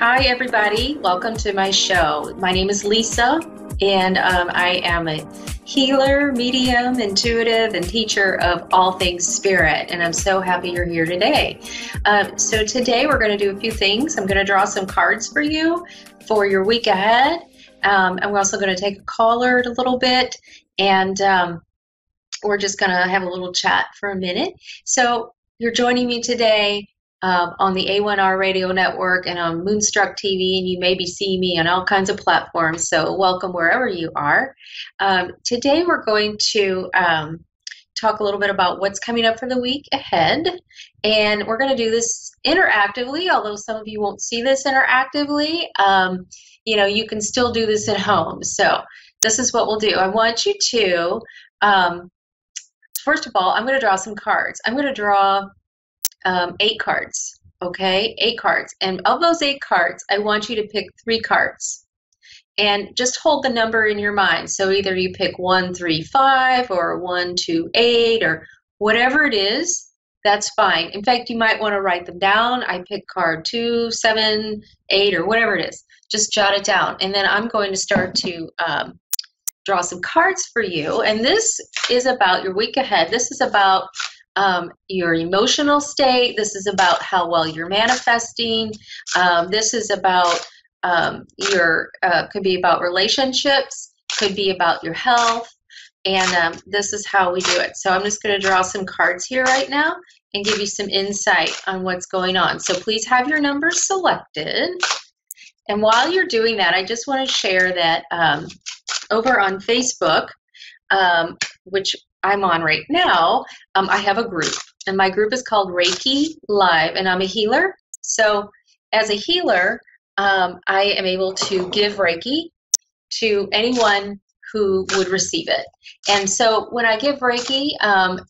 Hi, everybody. Welcome to my show. My name is Lisa, and I am a healer, medium, intuitive, and teacher of all things spirit. And I'm so happy you're here today. So today we're going to do a few things. I'm going to draw some cards for you for your week ahead. And we're also going to take a caller in a little bit, and we're just going to have a little chat for a minute. So you're joining me today on the A1R Radio Network and on Moonstruck TV, and you may be seeing me on all kinds of platforms, so welcome wherever you are. Today we're going to talk a little bit about what's coming up for the week ahead, and we're going to do this interactively, although some of you won't see this interactively. You can still do this at home, so this is what we'll do. I want you to, first of all, I'm going to draw some cards. I'm going to draw 8 cards, okay? 8 cards. And of those 8 cards, I want you to pick 3 cards. And just hold the number in your mind. So either you pick 1, 3, 5 or 1, 2, 8 or whatever it is, that's fine. In fact, you might want to write them down. I pick card 2, 7, 8 or whatever it is. Just jot it down. And then I'm going to start to draw some cards for you. And this is about your week ahead. This is about your emotional state. This is about how well you're manifesting. This is about could be about relationships, could be about your health, and this is how we do it. So I'm just going to draw some cards here right now and give you some insight on what's going on. So please have your numbers selected. And while you're doing that, I just want to share that over on Facebook, which I'm on right now, I have a group, and my group is called Reiki Live, and I'm a healer. So as a healer, I am able to give Reiki to anyone who would receive it. And so when I give Reiki,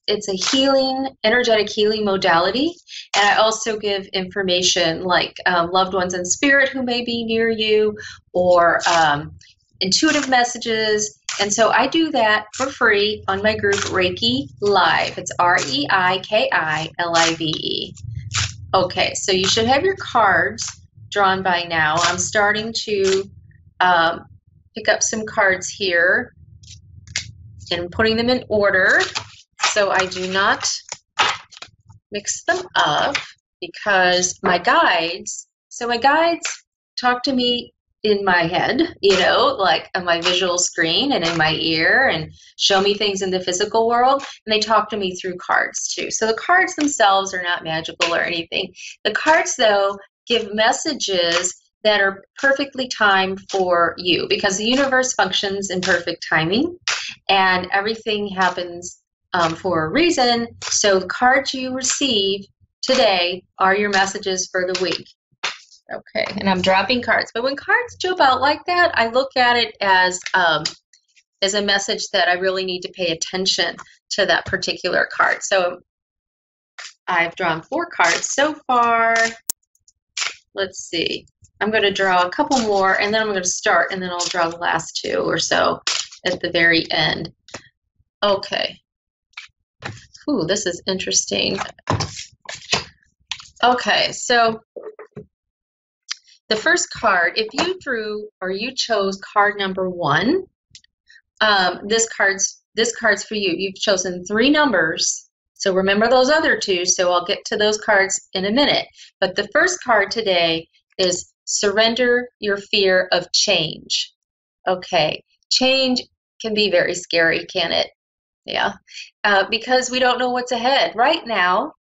it's a healing, energetic healing modality, and I also give information like loved ones in spirit who may be near you, or intuitive messages. And so I do that for free on my group Reiki Live. It's REIKILIVE. Okay, so you should have your cards drawn by now. I'm starting to pick up some cards here and putting them in order so I do not mix them up, because my guides talk to me in my head, like on my visual screen and in my ear, and show me things in the physical world, and they talk to me through cards too. So the cards themselves are not magical or anything. The cards, though, give messages that are perfectly timed for you, because the universe functions in perfect timing and everything happens for a reason. So the cards you receive today are your messages for the week. Okay, and I'm dropping cards. But when cards jump out like that, I look at it as a message that I really need to pay attention to that particular card. So I've drawn 4 cards so far. Let's see. I'm going to draw a couple more, and then I'm going to start, and then I'll draw the last 2 or so at the very end. Okay. Ooh, this is interesting. Okay, so the first card, if you drew or you chose card number 1, this card's for you. You've chosen 3 numbers, so remember those other 2. So I'll get to those cards in a minute. But the first card today is surrender your fear of change. Okay, change can be very scary, can it? Yeah, because we don't know what's ahead. Right now,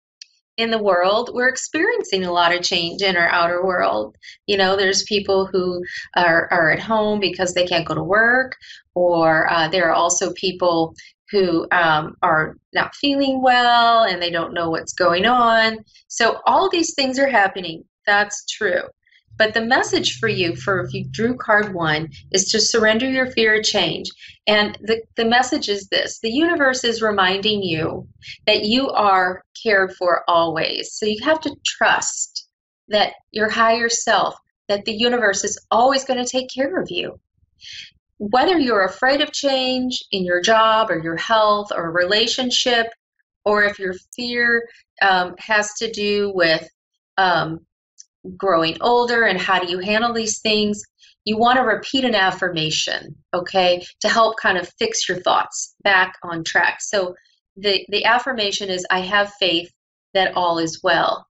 in the world, we're experiencing a lot of change in our outer world. There's people who are at home because they can't go to work, or there are also people who are not feeling well and they don't know what's going on. So all these things are happening. That's true. But the message for you, if you drew card 1, is to surrender your fear of change. And the message is this: the universe is reminding you that you are cared for always. So you have to trust that your higher self, that the universe is always going to take care of you. Whether you're afraid of change in your job or your health or relationship, or if your fear has to do with growing older and how do you handle these things, you want to repeat an affirmation, okay, to help kind of fix your thoughts back on track. So the affirmation is, I have faith that all is well.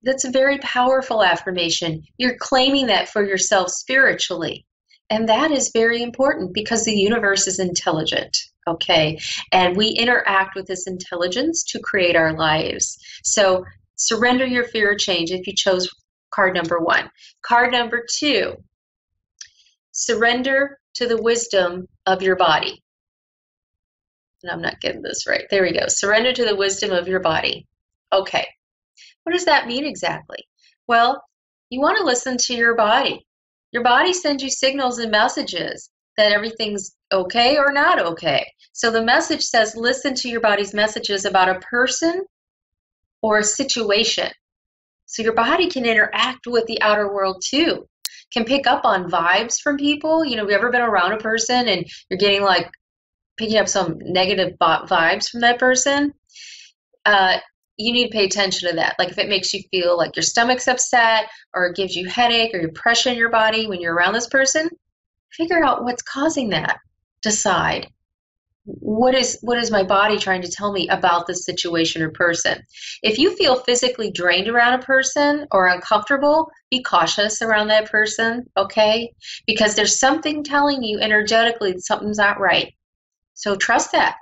That's a very powerful affirmation. You're claiming that for yourself spiritually. And that is very important because the universe is intelligent, okay? And we interact with this intelligence to create our lives. So surrender your fear of change if you chose card number 1. Card number 2, surrender to the wisdom of your body. And I'm not getting this right. There we go. Surrender to the wisdom of your body. Okay. What does that mean exactly? Well, you want to listen to your body. Your body sends you signals and messages that everything's okay or not okay. So the message says, listen to your body's messages about a person or a situation. So your body can interact with the outer world too, can pick up on vibes from people. You know, have you ever been around a person and you're getting like, picking up some negative vibes from that person? You need to pay attention to that. Like if it makes you feel like your stomach's upset or it gives you headache or pressure in your body when you're around this person, figure out what's causing that. Decide, what is my body trying to tell me about this situation or person? If you feel physically drained around a person or uncomfortable, be cautious around that person, okay? Because there's something telling you energetically that something's not right. So trust that.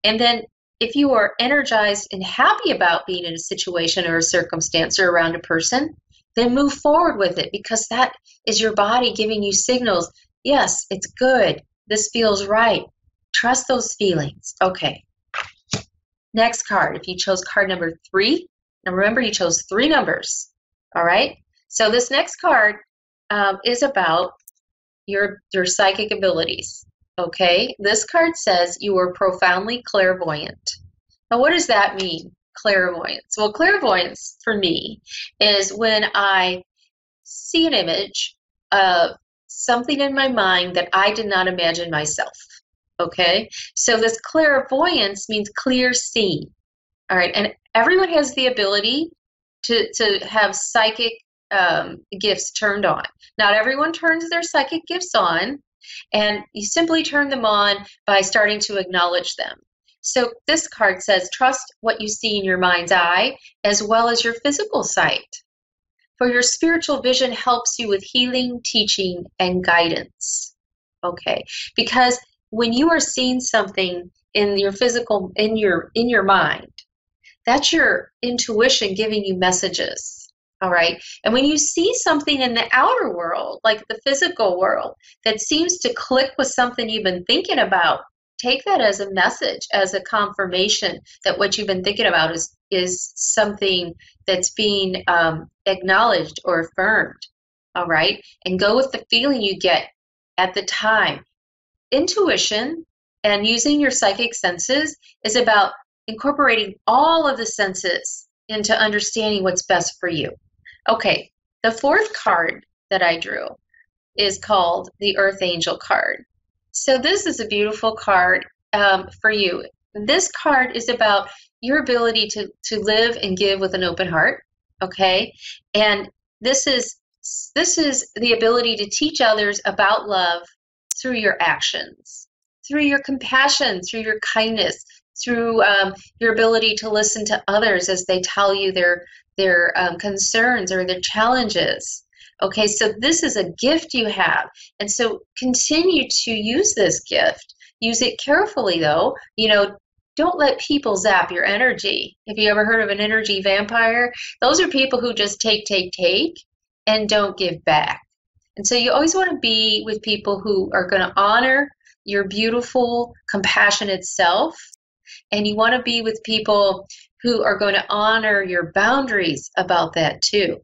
And then if you are energized and happy about being in a situation or a circumstance or around a person, then move forward with it because that is your body giving you signals. Yes, it's good. This feels right. Trust those feelings. Okay. Next card, if you chose card number 3, and remember you chose 3 numbers. All right. So this next card is about your psychic abilities. Okay, this card says you are profoundly clairvoyant. Now, what does that mean, clairvoyance? Well, clairvoyance for me is when I see an image of something in my mind that I did not imagine myself. Okay, so this clairvoyance means clear seeing. All right, and everyone has the ability to have psychic gifts turned on. Not everyone turns their psychic gifts on. And you simply turn them on by starting to acknowledge them. So this card says, trust what you see in your mind's eye as well as your physical sight. For your spiritual vision helps you with healing, teaching, and guidance. Okay, because when you are seeing something in your physical, in your mind, that's your intuition giving you messages. All right. And when you see something in the outer world, like the physical world, that seems to click with something you've been thinking about, take that as a message, as a confirmation that what you've been thinking about is something that's being acknowledged or affirmed. All right. And go with the feeling you get at the time. Intuition and using your psychic senses is about incorporating all of the senses into understanding what's best for you. Okay, the 4th card that I drew is called the Earth Angel card. So this is a beautiful card for you. This card is about your ability to live and give with an open heart, okay? And this is the ability to teach others about love through your actions, through your compassion, through your kindness, through your ability to listen to others as they tell you their concerns or their challenges. Okay, so this is a gift you have. And so continue to use this gift. Use it carefully though. You know, don't let people zap your energy. Have you ever heard of an energy vampire? Those are people who just take, and don't give back. And so you always want to be with people who are going to honor your beautiful, compassionate self. And you want to be with people who are going to honor your boundaries about that too.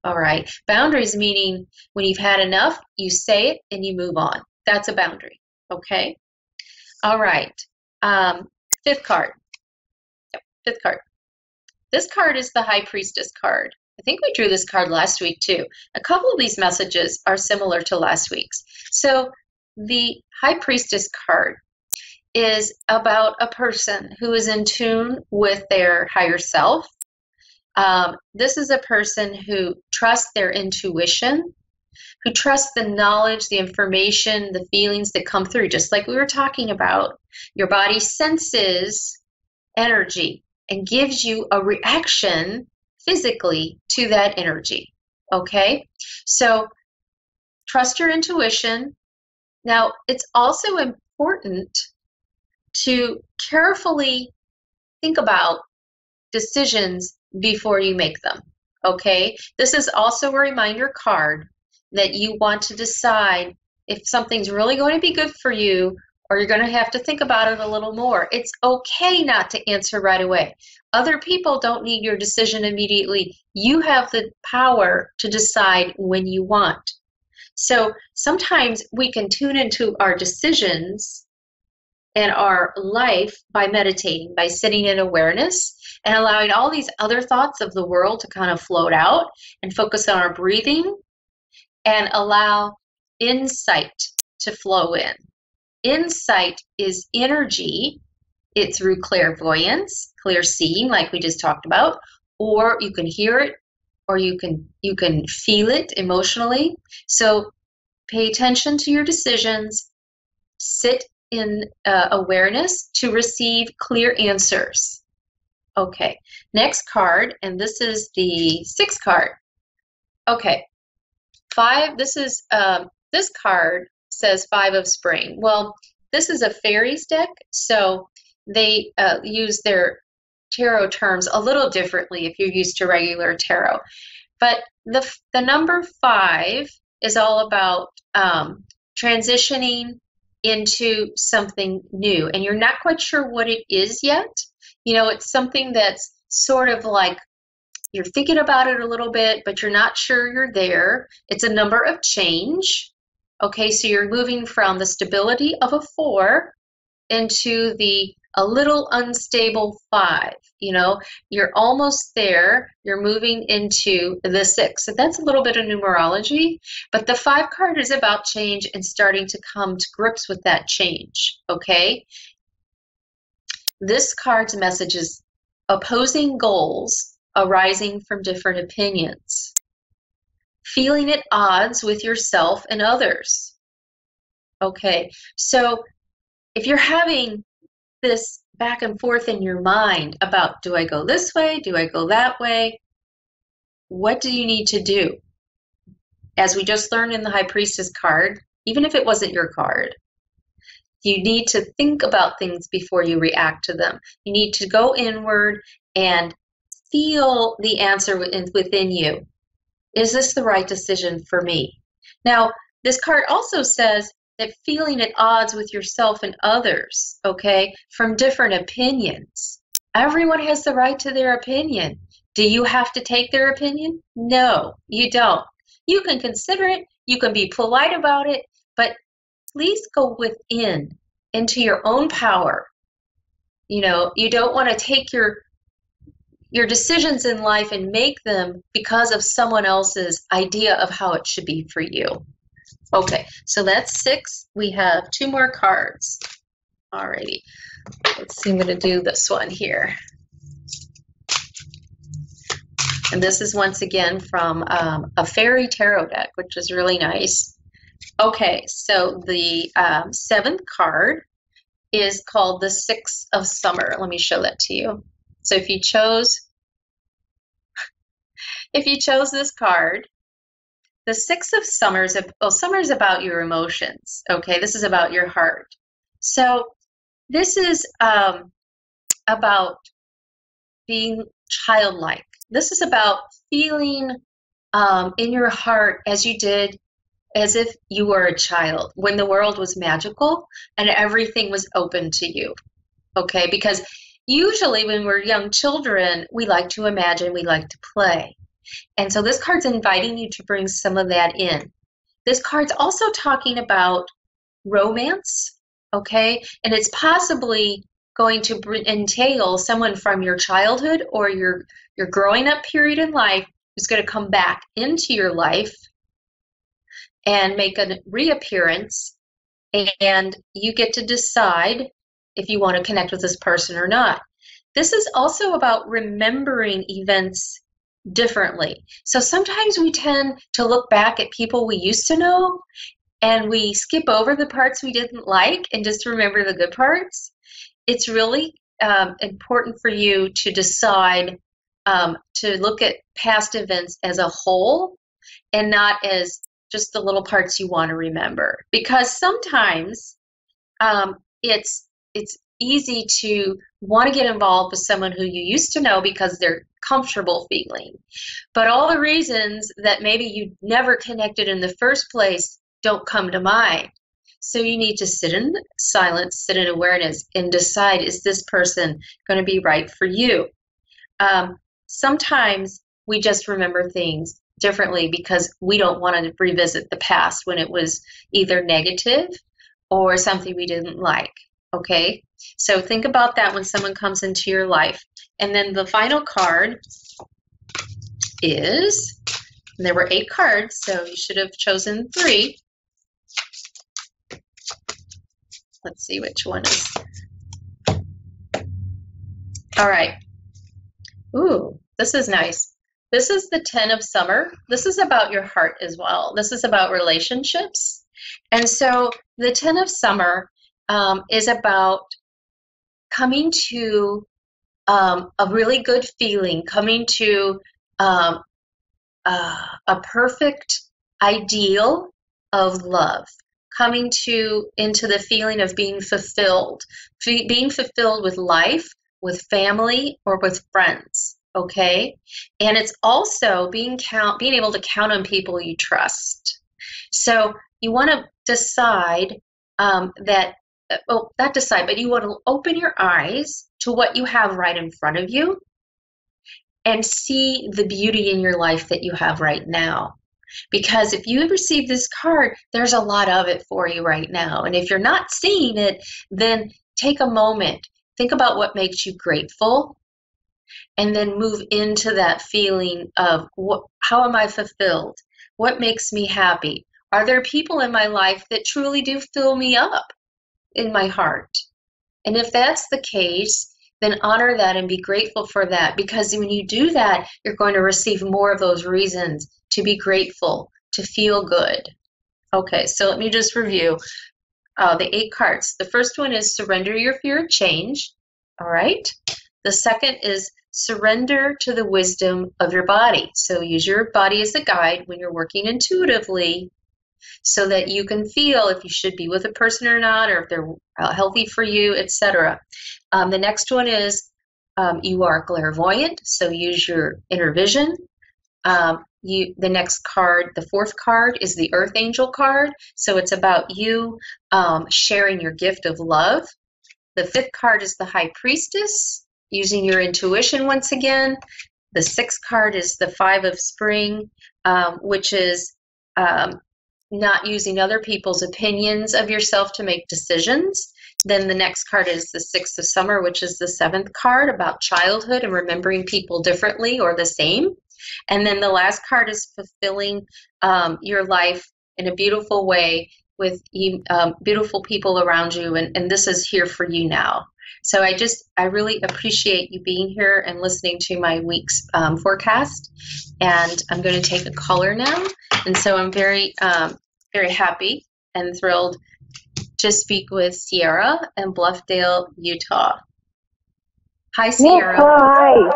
All right. Boundaries meaning when you've had enough, you say it and you move on. That's a boundary. Okay. All right. 5th card. Yep, 5th card. This card is the High Priestess card. I think we drew this card last week too. A couple of these messages are similar to last week's. So the High Priestess card is about a person who is in tune with their higher self, This is a person who trusts their intuition, who trusts the knowledge, the information, the feelings that come through, just like we were talking about. Your body senses energy and gives you a reaction physically to that energy. Okay? So trust your intuition. Now, it's also important to carefully think about decisions before you make them. Okay? This is also a reminder card that you want to decide if something's really going to be good for you, or you're going to have to think about it a little more. It's okay not to answer right away. Other people don't need your decision immediately. You have the power to decide when you want. So sometimes we can tune into our decisions and our life by meditating, by sitting in awareness and allowing all these other thoughts of the world to kind of float out and focus on our breathing and allow insight to flow in. Insight is energy. It's through clairvoyance, clear seeing, like we just talked about, or you can hear it, or you can feel it emotionally. So pay attention to your decisions. Sit in awareness to receive clear answers. Okay, next card, and this is the 6th card. Okay, 5. This card says 5 of spring. Well, this is a fairies deck, so they use their tarot terms a little differently if you're used to regular tarot. But the number 5 is all about transitioning into something new, and you're not quite sure what it is yet. You know, it's something that's sort of like you're thinking about it a little bit, but you're not sure you're there. It's a number of change. Okay, so you're moving from the stability of a 4 into a little unstable 5. You know, you're almost there. You're moving into the 6. So that's a little bit of numerology, but the 5 card is about change and starting to come to grips with that change. Okay, this card's message is opposing goals arising from different opinions, feeling at odds with yourself and others. Okay, so if you're having this back and forth in your mind about, do I go this way? Do I go that way? What do you need to do? As we just learned in the High Priestess card, even if it wasn't your card, you need to think about things before you react to them. You need to go inward and feel the answer within you. Is this the right decision for me? Now, this card also says that feeling at odds with yourself and others, okay, from different opinions. Everyone has the right to their opinion. Do you have to take their opinion? No, you don't. You can consider it, you can be polite about it, but please go within, into your own power. You know, you don't want to take your decisions in life and make them because of someone else's idea of how it should be for you. Okay, so that's 6. We have 2 more cards. Alrighty, let's see, I'm going to do this one here. And this is once again from a fairy tarot deck, which is really nice. Okay, so the 7th card is called the 6 of Summer. Let me show that to you. So if you chose this card, the 6 of Summer summer is about your emotions. Okay, this is about your heart. So this is about being childlike. This is about feeling in your heart as if you were a child when the world was magical and everything was open to you. Okay, because usually when we're young children, we like to imagine, we like to play. And so this card's inviting you to bring some of that in. This card's also talking about romance, okay? And it's possibly going to entail someone from your childhood or your growing up period in life who's going to come back into your life and make a reappearance, and you get to decide if you want to connect with this person or not. This is also about remembering events differently. So sometimes we tend to look back at people we used to know and we skip over the parts we didn't like and just remember the good parts. It's really important for you to decide to look at past events as a whole and not as just the little parts you want to remember. Because sometimes it's easy to want to get involved with someone who you used to know because they're comfortable feeling. But all the reasons that maybe you never connected in the first place don't come to mind. So you need to sit in silence, sit in awareness, and decide, is this person going to be right for you? Sometimes we just remember things differently because we don't want to revisit the past when it was either negative or something we didn't like. Okay, so think about that when someone comes into your life. And then the final card is, there were 8 cards, so you should have chosen 3. Let's see which one is. All right. Ooh, this is nice. This is the 10 of Summer. This is about your heart as well. This is about relationships. And so the 10 of Summer is about coming to a really good feeling, coming to a perfect ideal of love, coming into the feeling of being fulfilled with life, with family, or with friends. Okay, and it's also being able to count on people you trust. So you want to decide not decide, but you want to open your eyes to what you have right in front of you and see the beauty in your life that you have right now. Because if you receive this card, there's a lot of it for you right now. And if you're not seeing it, then take a moment. Think about what makes you grateful, and then move into that feeling of how am I fulfilled? What makes me happy? Are there people in my life that truly do fill me up in my heart? And if that's the case, then honor that and be grateful for that, because when you do that, you're going to receive more of those reasons to be grateful, to feel good. Okay, so let me just review the 8 cards. The first one is surrender your fear of change. All right. The second is surrender to the wisdom of your body. So use your body as a guide when you're working intuitively so that you can feel if you should be with a person or not, or if they're healthy for you, etc. The next one is you are clairvoyant, so use your inner vision. The next card, the 4th card, is the Earth Angel card. So it's about you sharing your gift of love. The 5th card is the High Priestess, using your intuition once again. The 6th card is the 5 of Spring, which is not using other people's opinions of yourself to make decisions. Then the next card is the 6 of Summer, which is the 7th card, about childhood and remembering people differently or the same. And then the last card is fulfilling your life in a beautiful way with beautiful people around you. And this is here for you now. So I really appreciate you being here and listening to my week's forecast. And I'm going to take a caller now. And so I'm very, very happy and thrilled to speak with Sierra in Bluffdale, Utah. Hi, Sierra. Yes, hi.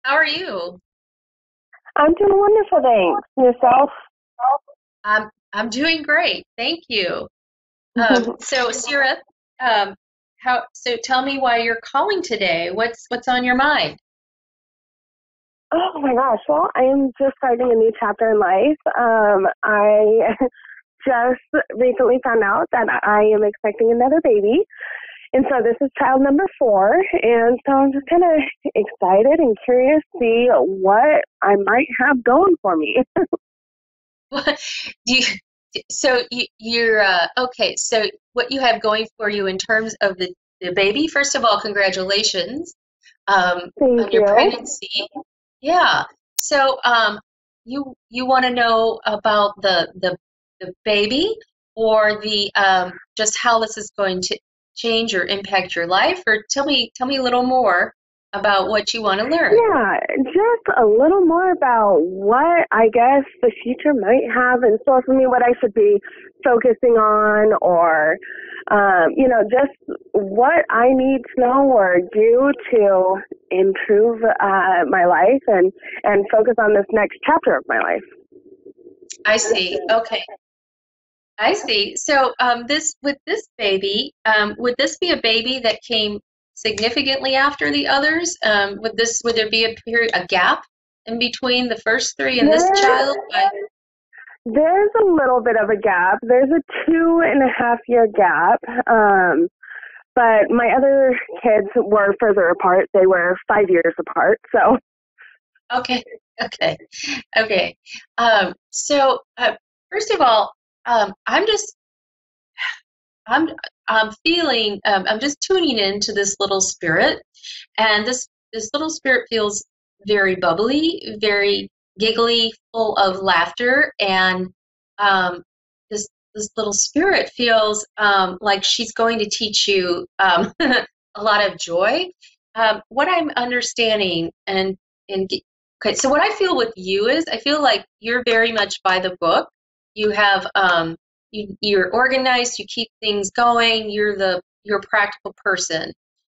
How are you? I'm doing wonderful, thanks. Yourself? I'm doing great, thank you. So, Sierra, so tell me why you're calling today. What's on your mind? Oh my gosh, well, I am just starting a new chapter in life. I just recently found out that I am expecting another baby. And so this is child number 4. And so I'm just kind of excited and curious to see what I might have going for me. You're okay. So what you have going for you in terms of the baby, first of all, congratulations on your pregnancy. Yeah. So you want to know about the baby, or the just how this is going to change or impact your life, or tell me a little more about what you want to learn. Yeah, just a little more about what I guess the future might have in store for me, what I should be focusing on, or, just what I need to know or do to improve my life and focus on this next chapter of my life. I see. Okay. I see. So, with this baby, would this be a baby that came significantly after the others? Would there be a gap in between the first three and this child? There's a little bit of a gap. There's a 2.5-year gap. But my other kids were further apart. They were 5 years apart. So. Okay. So, first of all, I'm feeling, I'm just tuning into this little spirit, and this little spirit feels very bubbly, very giggly, full of laughter, and this little spirit feels like she's going to teach you a lot of joy. What I'm understanding, okay, so what I feel with you is I feel like you're very much by the book. You have you're organized, you keep things going, you're a practical person.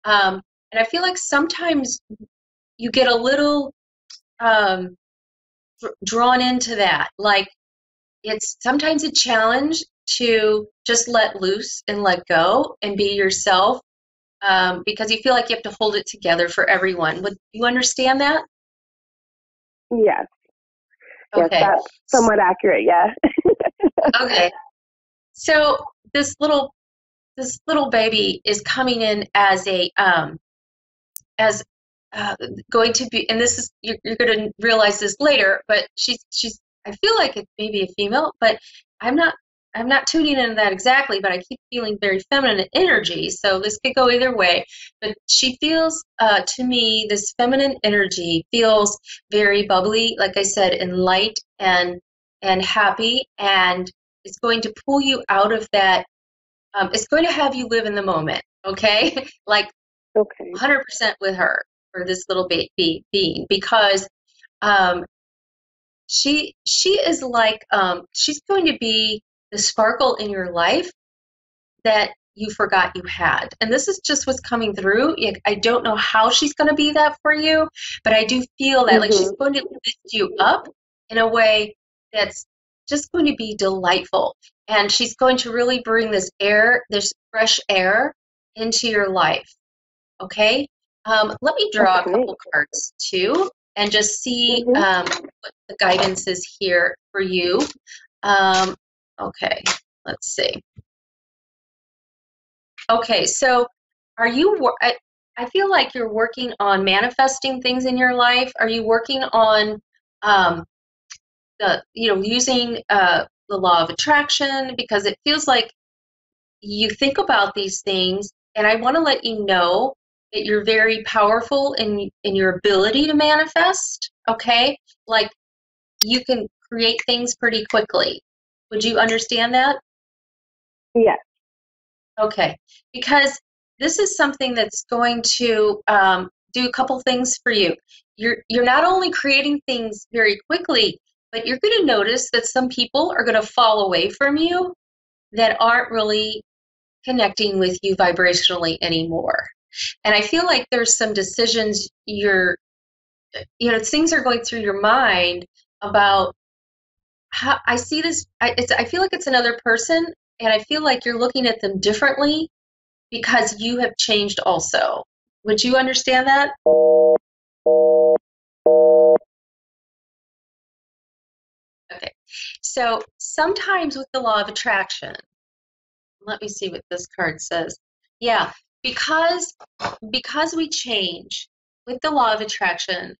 And I feel like sometimes you get a little drawn into that. Like it's sometimes a challenge to just let loose and let go and be yourself, because you feel like you have to hold it together for everyone. Would you understand that? Yes. Okay. Yes, that's somewhat accurate, yeah. Okay. So this little baby is coming in as going to be, and this is you're going to realize this later, but she's I feel like it's maybe a female, but I'm not tuning into that exactly, but I keep feeling very feminine energy, so this could go either way. But she feels, to me, this feminine energy feels very bubbly, like I said, and light and happy, and it's going to pull you out of that. It's going to have you live in the moment, okay? Like okay. 100% with her, or this little baby being, because she is like, she's going to be the sparkle in your life that you forgot you had. And this is just what's coming through. I don't know how she's going to be that for you, but I do feel that like she's going to lift you up in a way that's just going to be delightful. And she's going to really bring this fresh air into your life. Okay? Let me draw a couple cards too, and just see what the guidance is here for you. Okay, let's see. Okay, so are you, I feel like you're working on manifesting things in your life. Are you working on using the law of attraction? Because it feels like you think about these things, and I want to let you know that you're very powerful in your ability to manifest, okay? Like you can create things pretty quickly. Would you understand that? Yes. Okay, because this is something that's going to do a couple things for you. You're not only creating things very quickly, but you're going to notice that some people are going to fall away from you that aren't really connecting with you vibrationally anymore. And I feel like there's some decisions things are going through your mind about how I see this. I feel like it's another person, and I feel like you're looking at them differently because you have changed also. Would you understand that? Okay. So sometimes with the law of attraction, let me see what this card says. Yeah, because we change with the law of attraction,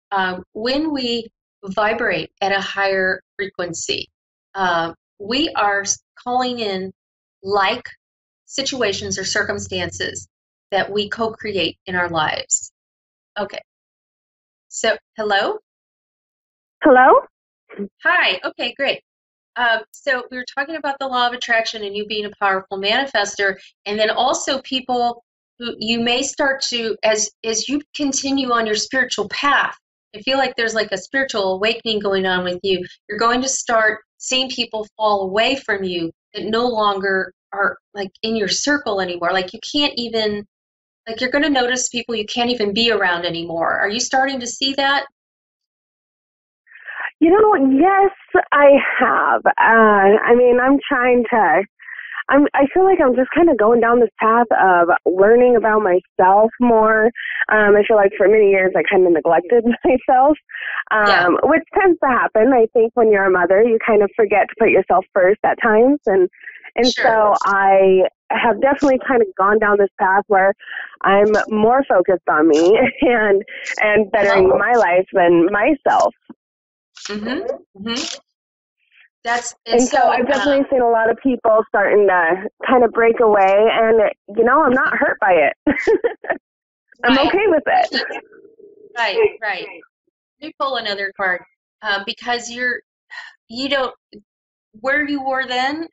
when we vibrate at a higher frequency, we are calling in like situations or circumstances that we co-create in our lives. Okay. So, hello? Hello? Hi. Okay, great. So we were talking about the law of attraction and you being a powerful manifester, and then also people you may start to, as you continue on your spiritual path, I feel like there's like a spiritual awakening going on with you. You're going to start seeing people fall away from you that no longer are like in your circle anymore. Like you can't even, like you're going to notice people you can't even be around anymore. Are you starting to see that? You know, yes, I have. I mean, I feel like I'm just kind of going down this path of learning about myself more. I feel like for many years I kind of neglected myself, which tends to happen. I think when you're a mother, you kind of forget to put yourself first at times. And Sure. so I have definitely kind of gone down this path where I'm more focused on me and bettering my life than myself. Mm-hmm. Mm-hmm. And so I've definitely seen a lot of people starting to kind of break away, and, you know, I'm not hurt by it. I'm okay with it. Right. Let me pull another card, because you don't, where you were then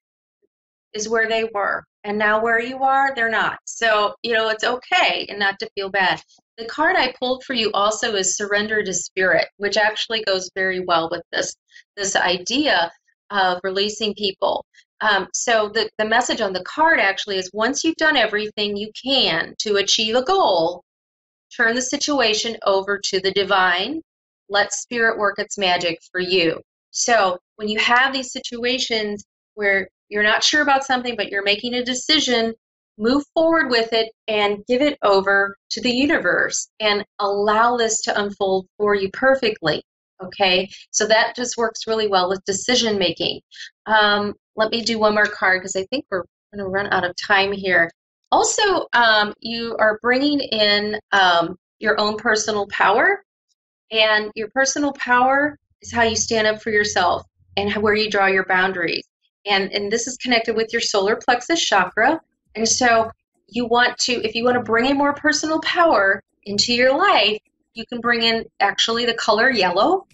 is where they were, and now where you are, they're not. So, you know, it's okay and not to feel bad. The card I pulled for you also is Surrender to Spirit, which actually goes very well with this idea of releasing people. So the message on the card actually is, once you've done everything you can to achieve a goal, turn the situation over to the divine. Let Spirit work its magic for you. So when you have these situations where you're not sure about something, but you're making a decision, move forward with it and give it over to the universe and allow this to unfold for you perfectly. Okay, so that just works really well with decision making. Let me do one more card because I think we're going to run out of time here. Also, you are bringing in your own personal power, and your personal power is how you stand up for yourself and where you draw your boundaries. And this is connected with your solar plexus chakra. And so you want to, if you want to bring in more personal power into your life, you can bring in actually the color yellow.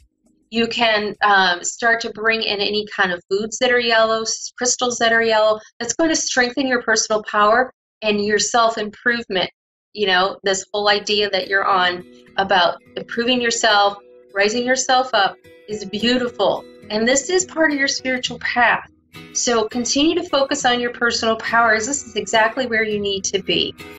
You can start to bring in any kind of foods that are yellow, crystals that are yellow. That's going to strengthen your personal power and your self-improvement. You know, this whole idea that you're on about improving yourself, raising yourself up is beautiful. And this is part of your spiritual path. So continue to focus on your personal powers. This is exactly where you need to be.